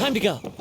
Time to go.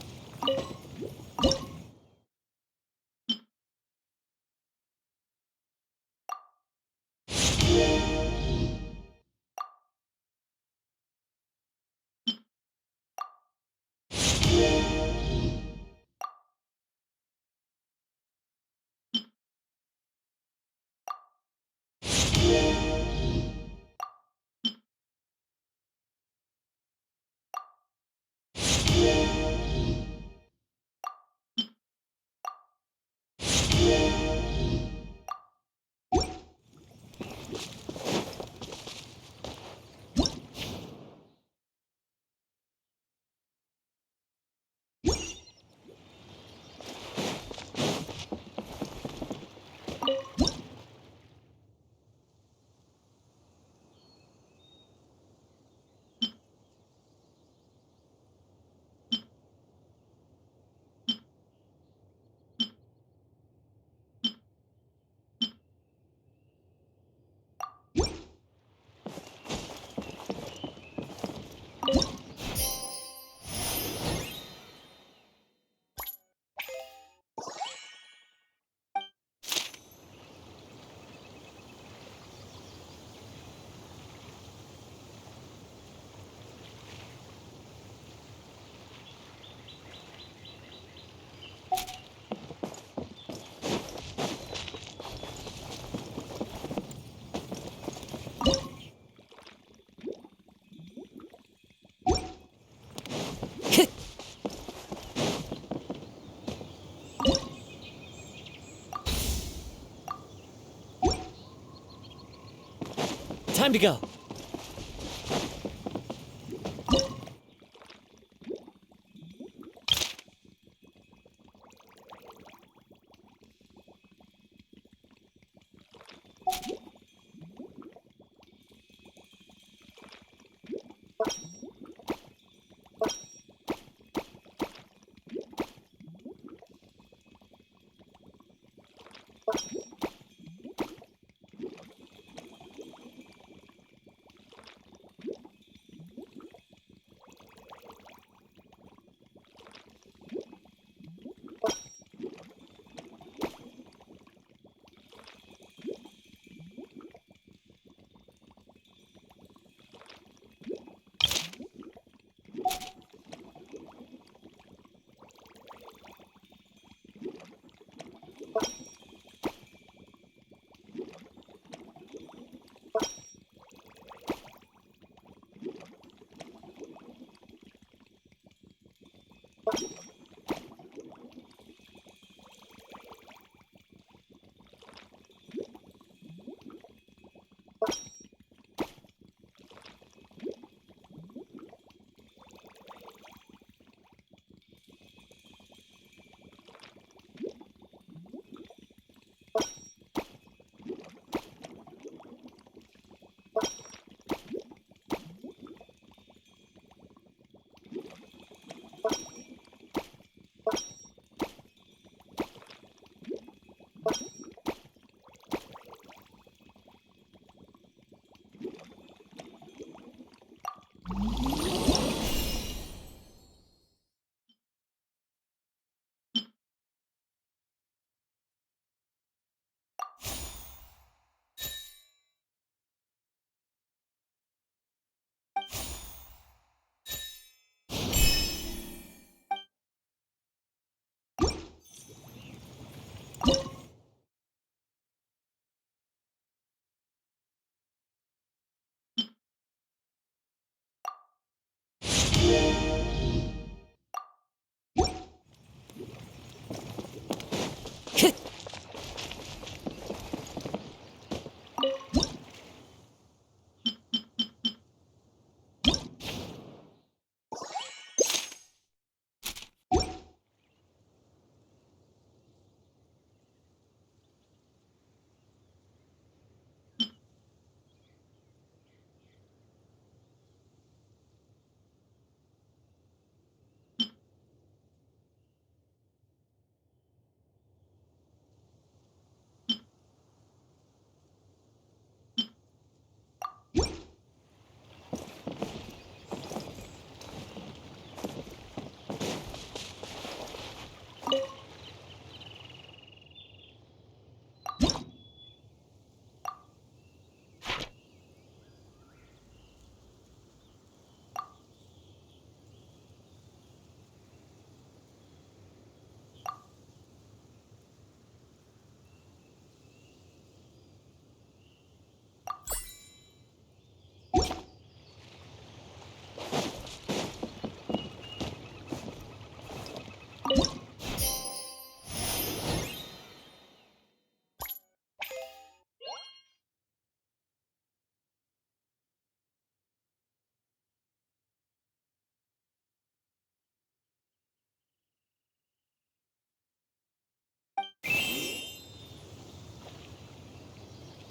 Time to go.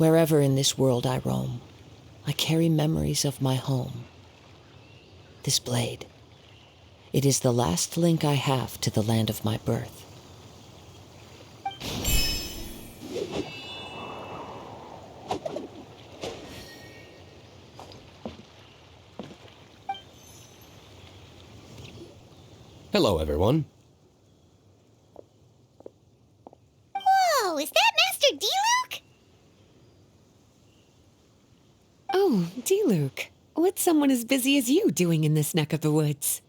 Wherever in this world I roam, I carry memories of my home. This blade, it is the last link I have to the land of my birth. Hello, everyone. Whoa, is that Master Diluk? Oh, Diluk. What's someone as busy as you doing in this neck of the woods?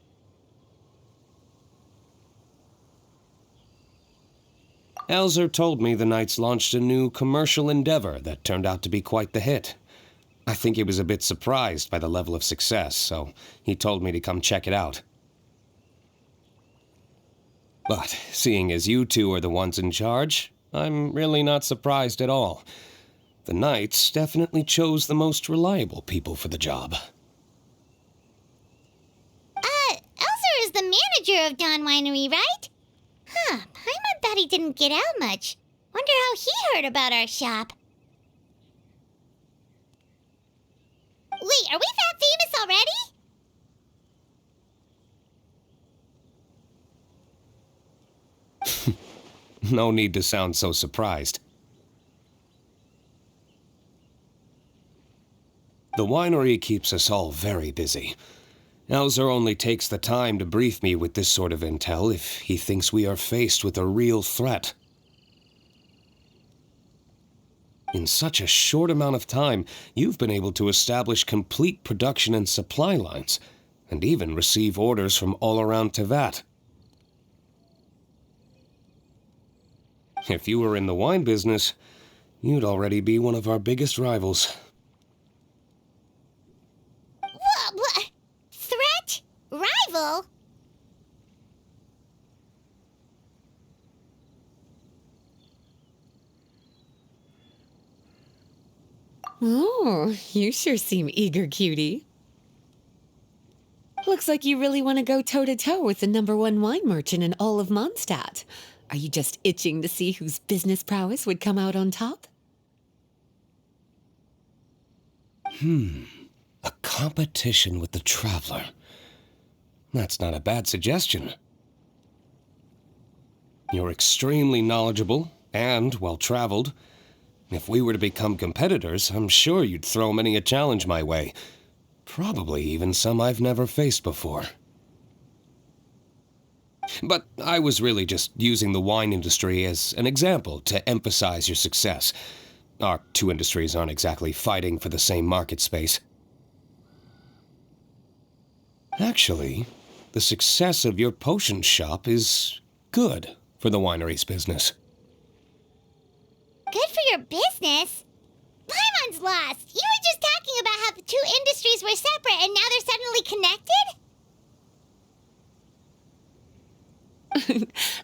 Elzer told me the Knights launched a new commercial endeavor that turned out to be quite the hit. I think he was a bit surprised by the level of success, so he told me to come check it out. But seeing as you two are the ones in charge, I'm really not surprised at all. The Knights definitely chose the most reliable people for the job. Elzer is the manager of Dawn Winery, right? Huh, Pаймon thought he didn't get out much. Wonder how he heard about our shop. Wait, are we that famous already? No need to sound so surprised. The winery keeps us all very busy. Elzer only takes the time to brief me with this sort of intel if he thinks we are faced with a real threat. In such a short amount of time, you've been able to establish complete production and supply lines, and even receive orders from all around Tevat. If you were in the wine business, you'd already be one of our biggest rivals. What? Threat? Rival? Oh, you sure seem eager, cutie. Looks like you really want to go toe-to-toe with the #1 wine merchant in all of Mondstadt. Are you just itching to see whose business prowess would come out on top? A competition with the Traveler. That's not a bad suggestion. You're extremely knowledgeable and well-traveled. If we were to become competitors, I'm sure you'd throw many a challenge my way. Probably even some I've never faced before. But I was really just using the wine industry as an example to emphasize your success. Our two industries aren't exactly fighting for the same market space. Actually, the success of your potion shop is good for the winery's business. Good for your business? Paimon's lost. You were just talking about how the two industries were separate and now they're suddenly connected?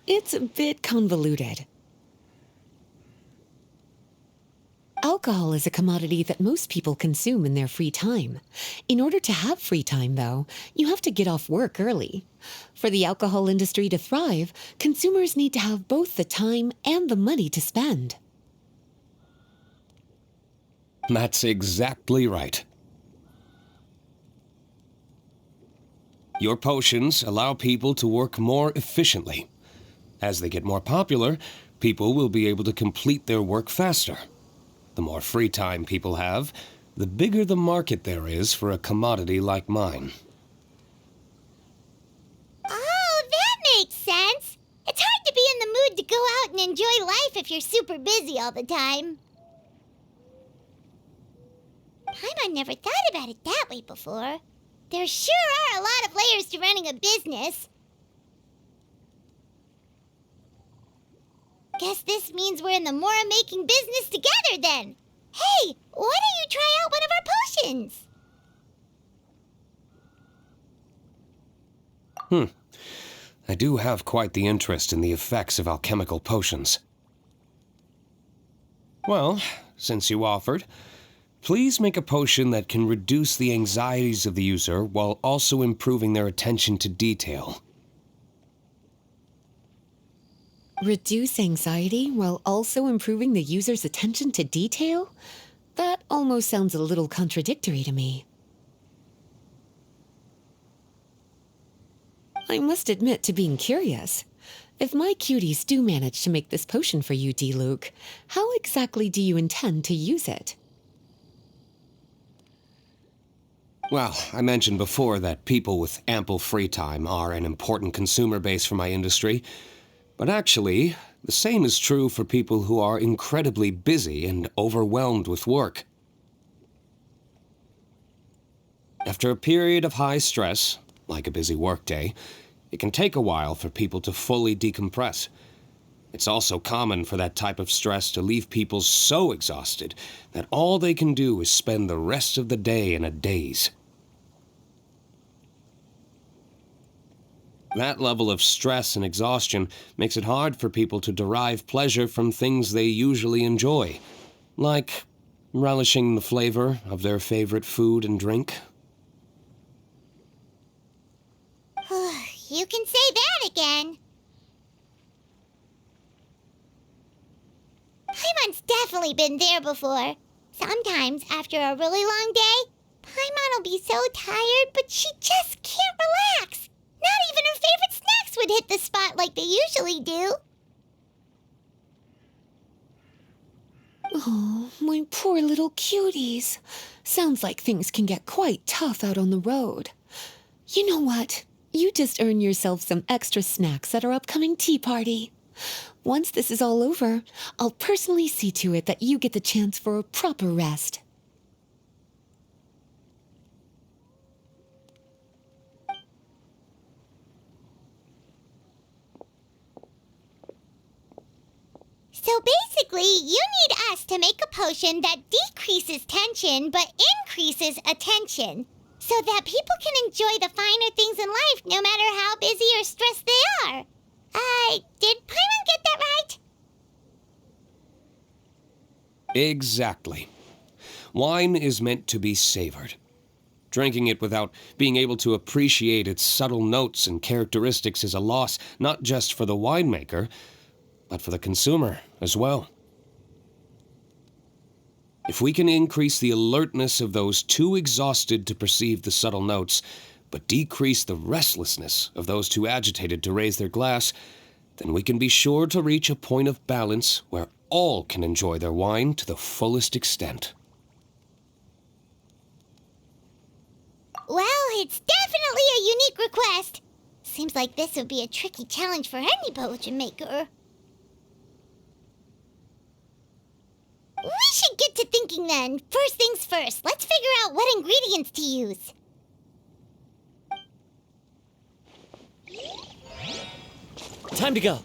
It's a bit convoluted. Alcohol is a commodity that most people consume in their free time. In order to have free time, though, you have to get off work early. For the alcohol industry to thrive, consumers need to have both the time and the money to spend. That's exactly right. Your potions allow people to work more efficiently. As they get more popular, people will be able to complete their work faster. The more free time people have, the bigger the market there is for a commodity like mine. Oh, that makes sense. It's hard to be in the mood to go out and enjoy life if you're super busy all the time. Paimon never thought about it that way before. There sure are a lot of layers to running a business. Guess this means we're in the Mora-making business together then. Hey, why don't you try out one of our potions? I do have quite the interest in the effects of alchemical potions. Well, since you offered, please make a potion that can reduce the anxieties of the user while also improving their attention to detail. Reduce anxiety while also improving the user's attention to detail? That almost sounds a little contradictory to me. I must admit to being curious. If my cuties do manage to make this potion for you, Diluc, how exactly do you intend to use it? Well, I mentioned before that people with ample free time are an important consumer base for my industry. But actually, the same is true for people who are incredibly busy and overwhelmed with work. After a period of high stress, like a busy workday, it can take a while for people to fully decompress. It's also common for that type of stress to leave people so exhausted that all they can do is spend the rest of the day in a daze. That level of stress and exhaustion makes it hard for people to derive pleasure from things they usually enjoy, like relishing the flavor of their favorite food and drink. You can say that again. Paimon's definitely been there before. Sometimes, after a really long day, Paimon will be so tired, but she just can't relax. Not even her favorite snacks would hit the spot like they usually do. Oh, my poor little cuties. Sounds like things can get quite tough out on the road. You know what? You just earn yourself some extra snacks at our upcoming tea party. Once this is all over, I'll personally see to it that you get the chance for a proper rest. So basically, you need us to make a potion that decreases tension but increases attention, so that people can enjoy the finer things in life no matter how busy or stressed they are. Did Pаймон get that right? Exactly. Wine is meant to be savored. Drinking it without being able to appreciate its subtle notes and characteristics is a loss not just for the winemaker, but for the consumer as well. If we can increase the alertness of those too exhausted to perceive the subtle notes, but decrease the restlessness of those too agitated to raise their glass, then we can be sure to reach a point of balance where all can enjoy their wine to the fullest extent. Well, it's definitely a unique request. Seems like this would be a tricky challenge for any potion maker. We should get to thinking then. First things first, let's figure out what ingredients to use. Time to go.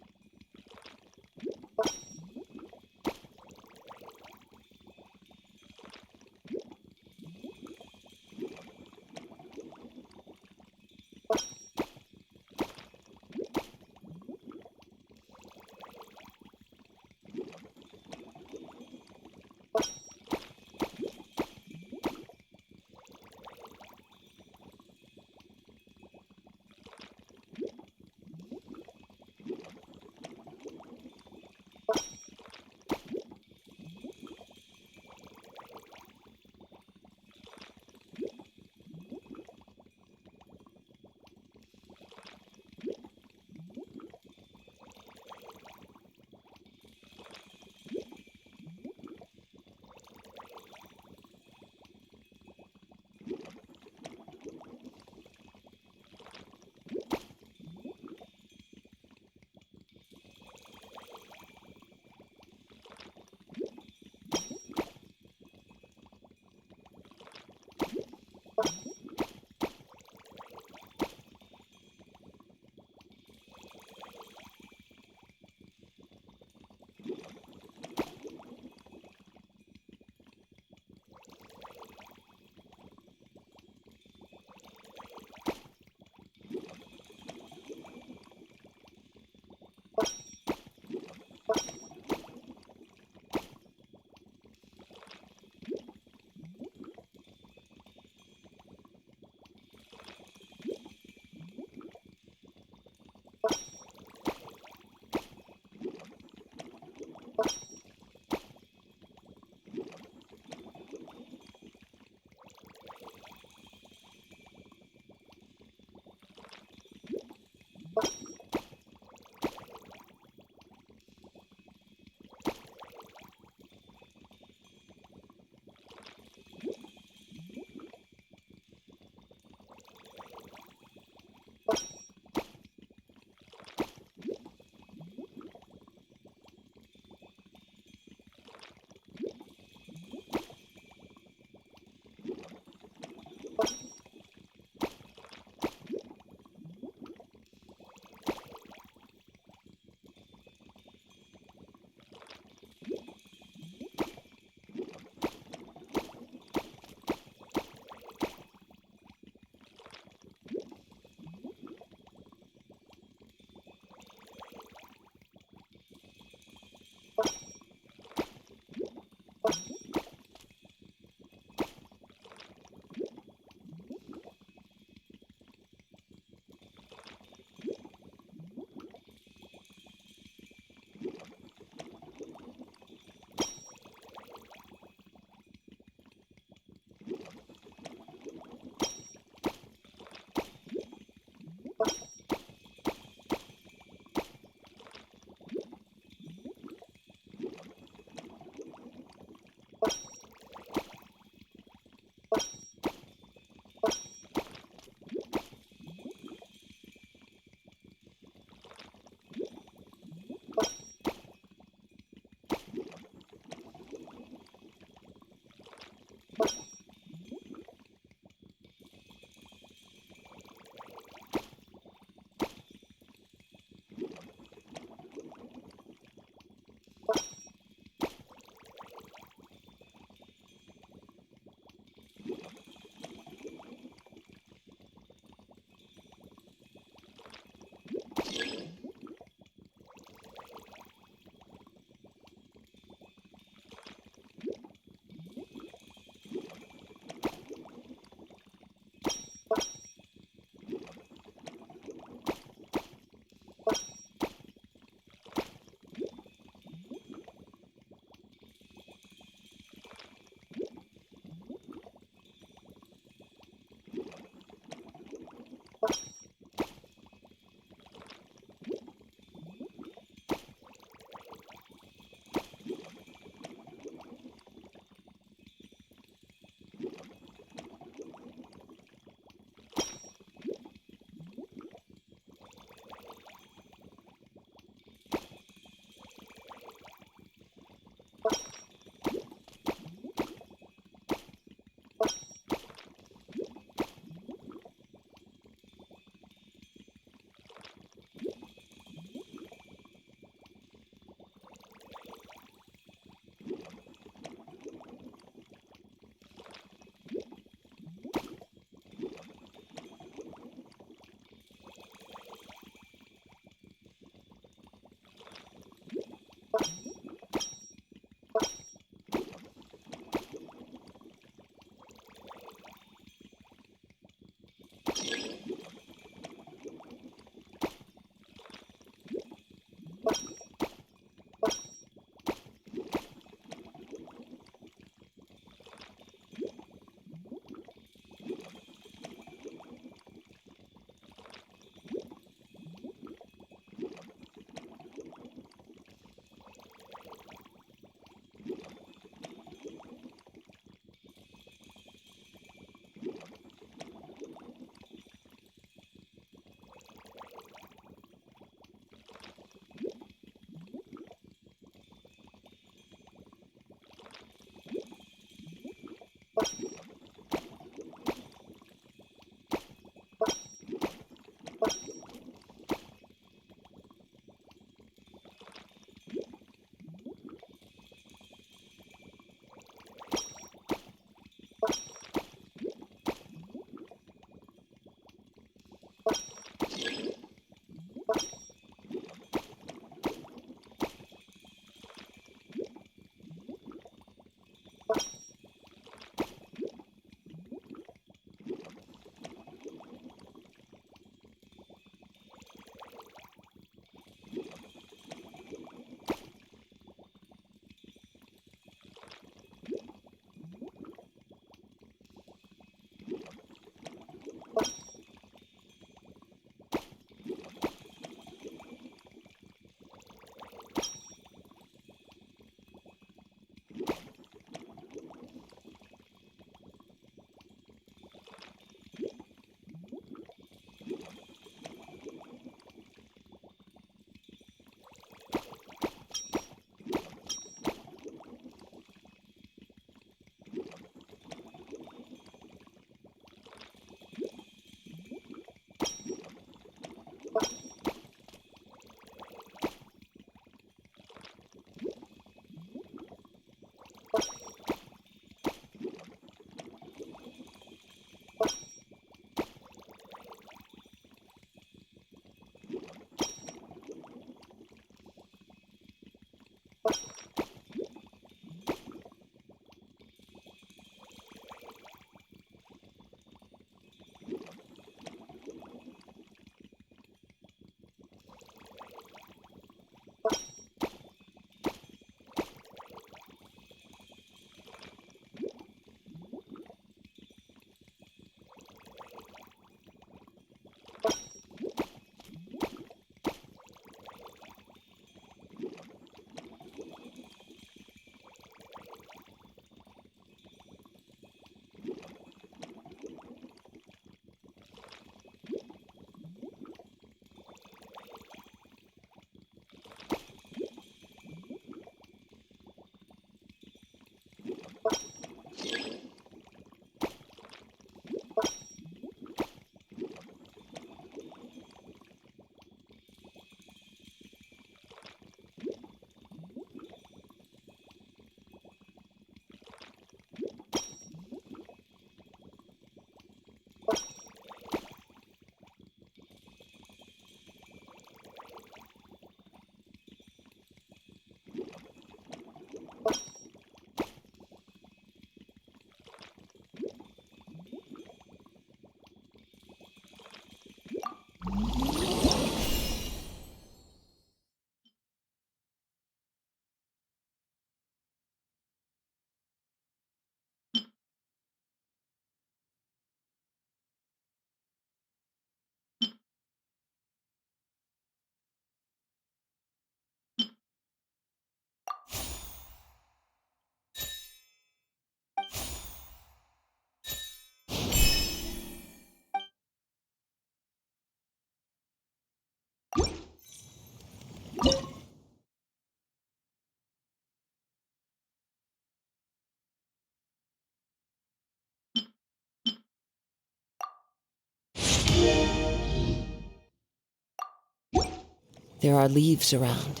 There are leaves around,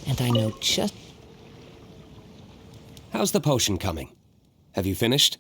and I know just... How's the potion coming? Have you finished?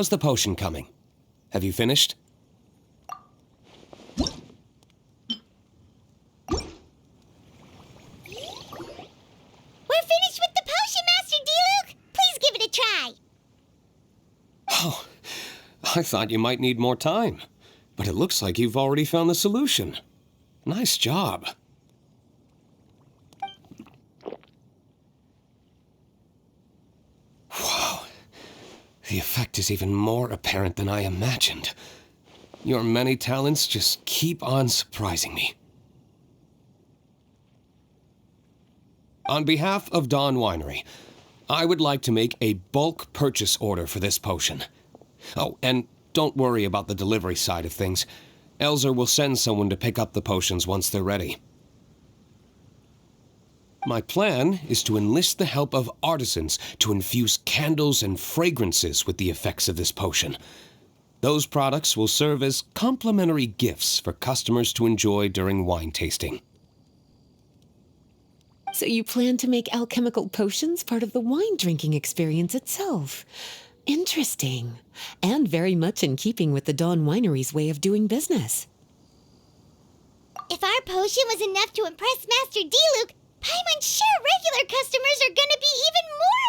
How's the potion coming? Have you finished? We're finished with the potion, Master Diluc! Please give it a try! Oh, I thought you might need more time. But it looks like you've already found the solution. Nice job. Wow. The effect is even more apparent than I imagined. Your many talents just keep on surprising me. On behalf of Dawn Winery, I would like to make a bulk purchase order for this potion. Oh, and don't worry about the delivery side of things. Elzer will send someone to pick up the potions once they're ready. My plan is to enlist the help of artisans to infuse candles and fragrances with the effects of this potion. Those products will serve as complimentary gifts for customers to enjoy during wine tasting. So you plan to make alchemical potions part of the wine drinking experience itself. Interesting. And very much in keeping with the Dawn Winery's way of doing business. If our potion was enough to impress Master Diluc, Paimon's sure regular customers are gonna be even more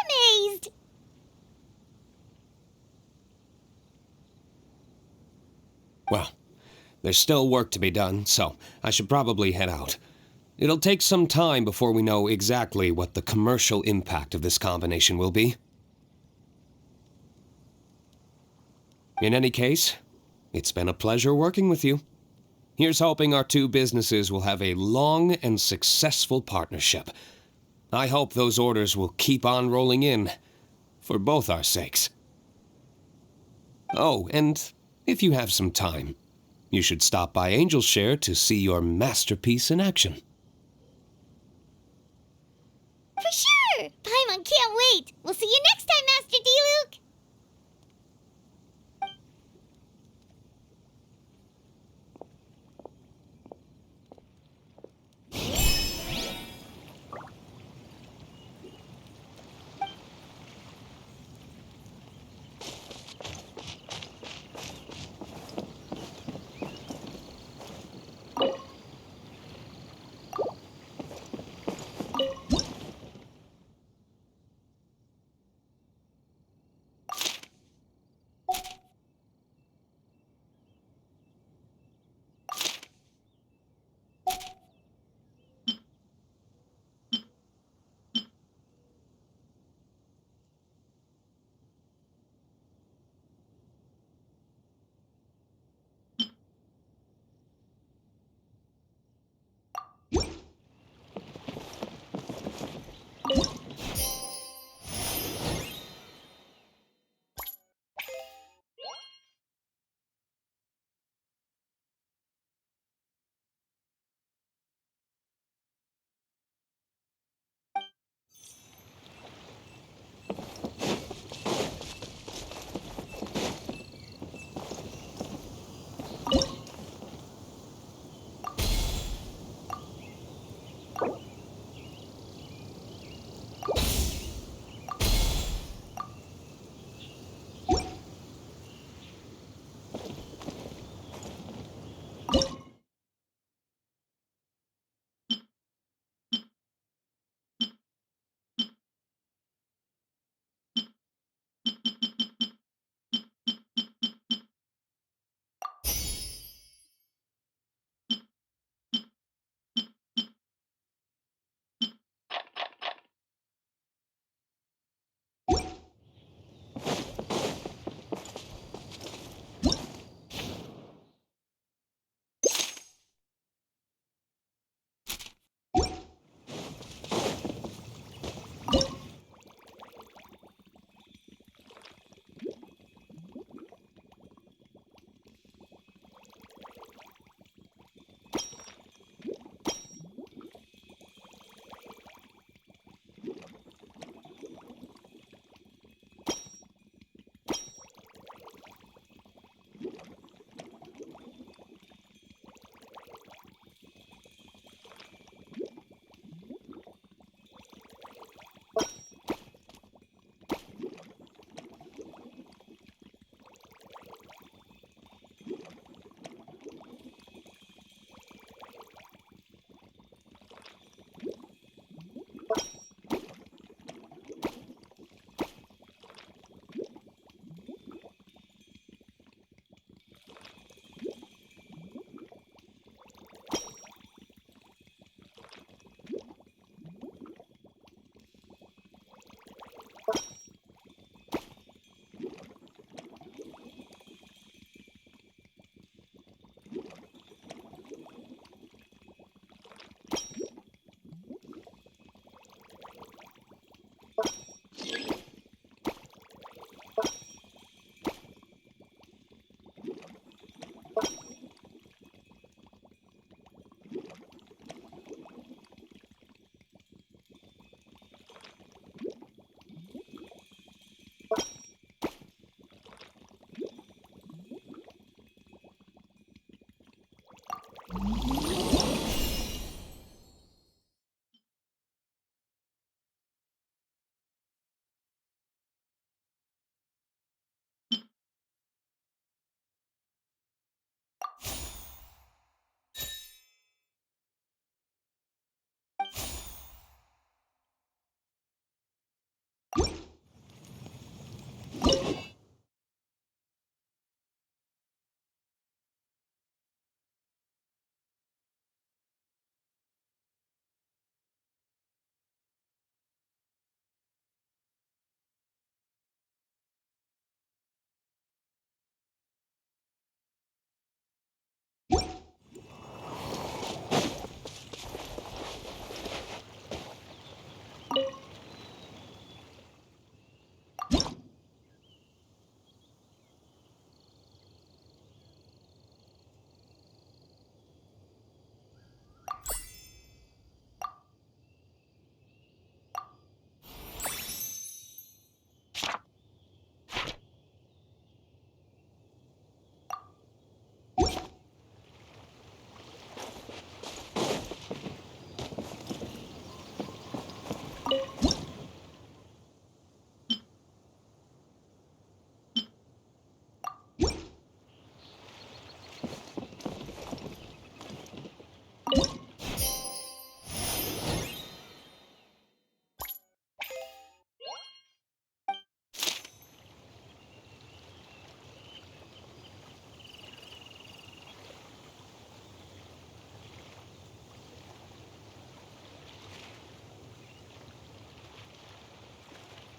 amazed! Well, there's still work to be done, so I should probably head out. It'll take some time before we know exactly what the commercial impact of this combination will be. In any case, it's been a pleasure working with you. Here's hoping our two businesses will have a long and successful partnership. I hope those orders will keep on rolling in, for both our sakes. Oh, and if you have some time, you should stop by Angel's Share to see your masterpiece in action. For sure! Paimon can't wait! We'll see you next time, Master Diluc!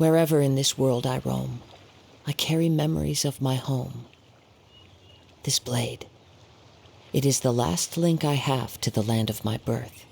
Wherever in this world I roam, I carry memories of my home. This blade, it is the last link I have to the land of my birth.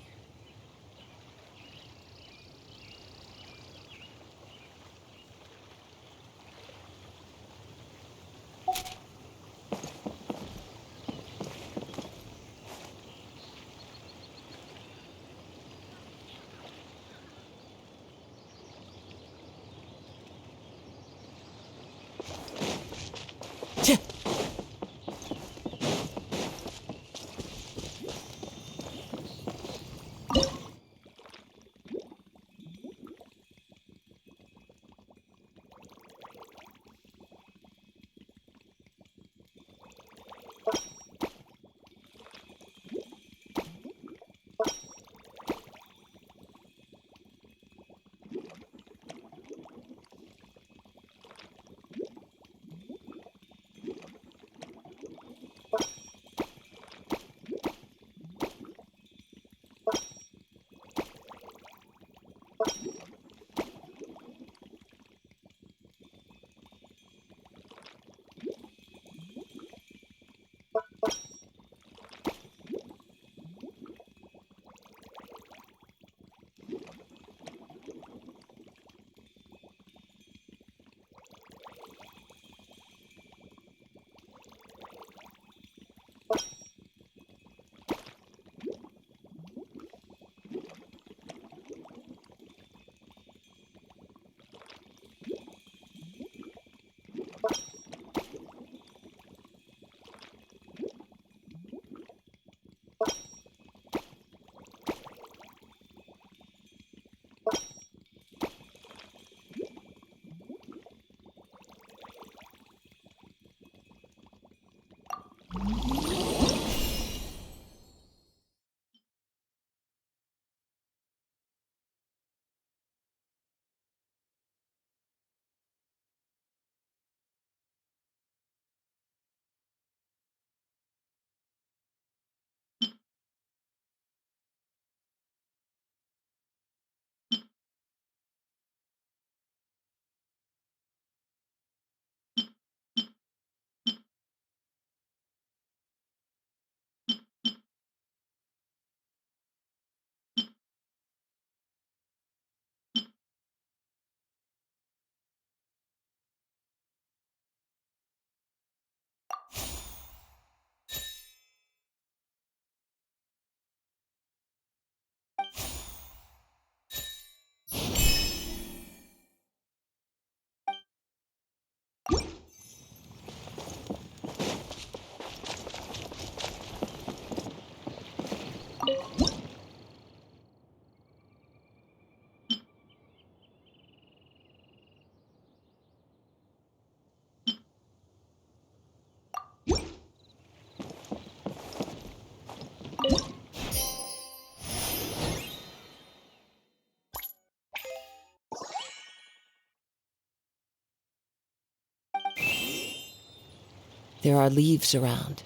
There are leaves around,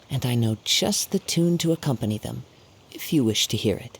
and I know just the tune to accompany them, if you wish to hear it.